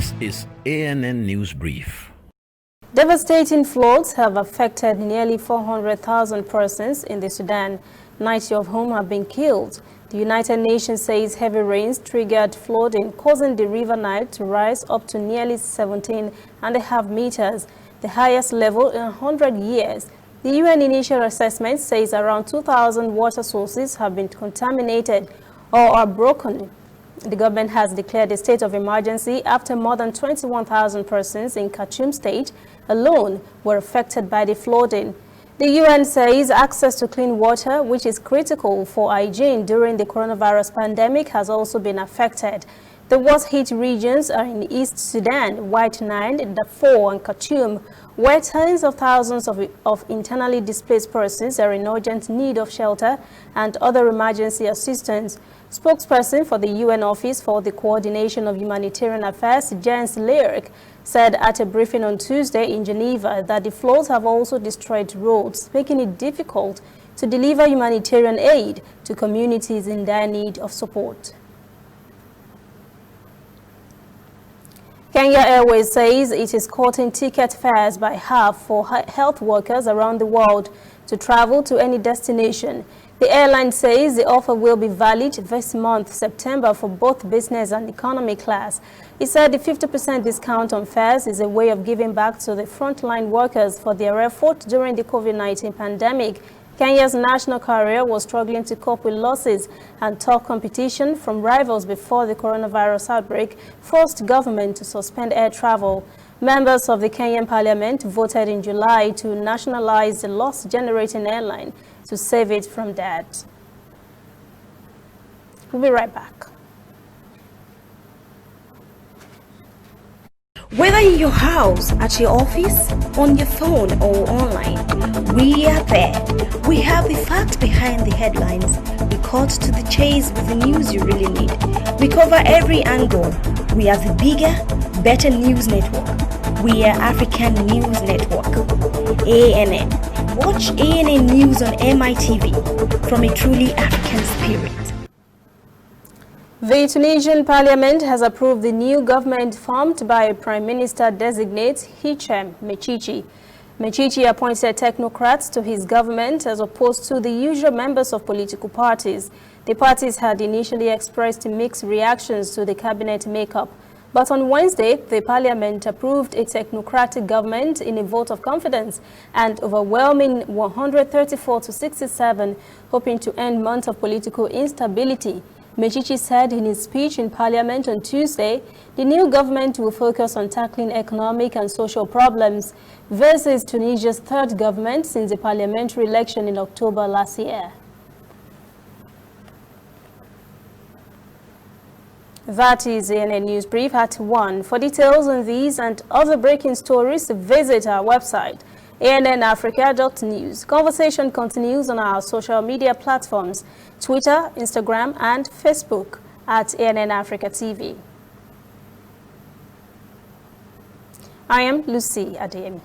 This is ANN News Brief. Devastating floods have affected nearly 400,000 persons in the Sudan, 90 of whom have been killed. The United Nations says heavy rains triggered flooding, causing the River Nile to rise up to nearly 17.5 meters, the highest level in 100 years. The UN initial assessment says around 2,000 water sources have been contaminated or are broken. The government has declared a state of emergency after more than 21,000 persons in Khartoum state alone were affected by the flooding. The UN says access to clean water, which is critical for hygiene during the coronavirus pandemic, has also been affected. The worst hit regions are in East Sudan, White Nile, Darfur, and Khartoum, where tens of thousands of internally displaced persons are in urgent need of shelter and other emergency assistance. Spokesperson for the UN Office for the Coordination of Humanitarian Affairs, Jens Leerk, said at a briefing on Tuesday in Geneva that the floods have also destroyed roads, making it difficult to deliver humanitarian aid to communities in dire need of support. Kenya Airways says it is cutting ticket fares by half for health workers around the world to travel to any destination. The airline says the offer will be valid this month, September, for both business and economy class. It said the 50% discount on fares is a way of giving back to the frontline workers for their effort during the COVID-19 pandemic. Kenya's national carrier was struggling to cope with losses and tough competition from rivals before the coronavirus outbreak forced government to suspend air travel. Members of the Kenyan parliament voted in July to nationalize the loss-generating airline to save it from debt. We'll be right back. Whether in your house, at your office, on your phone or online, we are there. We have the facts behind the headlines. We cut to the chase with the news you really need. We cover every angle. We are the bigger, better news network. We are African News Network. ANN. Watch ANN News on MITV from a truly African spirit. The Tunisian parliament has approved the new government formed by Prime Minister-designate Hichem Mechichi. Mechichi appointed technocrats to his government as opposed to the usual members of political parties. The parties had initially expressed mixed reactions to the cabinet makeup. But on Wednesday, the parliament approved a technocratic government in a vote of confidence and overwhelming 134 to 67, hoping to end months of political instability. Mechichi said in his speech in Parliament on Tuesday, the new government will focus on tackling economic and social problems. This is Tunisia's third government since the parliamentary election in October last year. That is ANN News Brief at 1. For details on these and other breaking stories, visit our website, annafrica.news. Conversation continues on our social media platforms, Twitter, Instagram, and Facebook at ANN Africa TV. I am Lucy Adeyemi.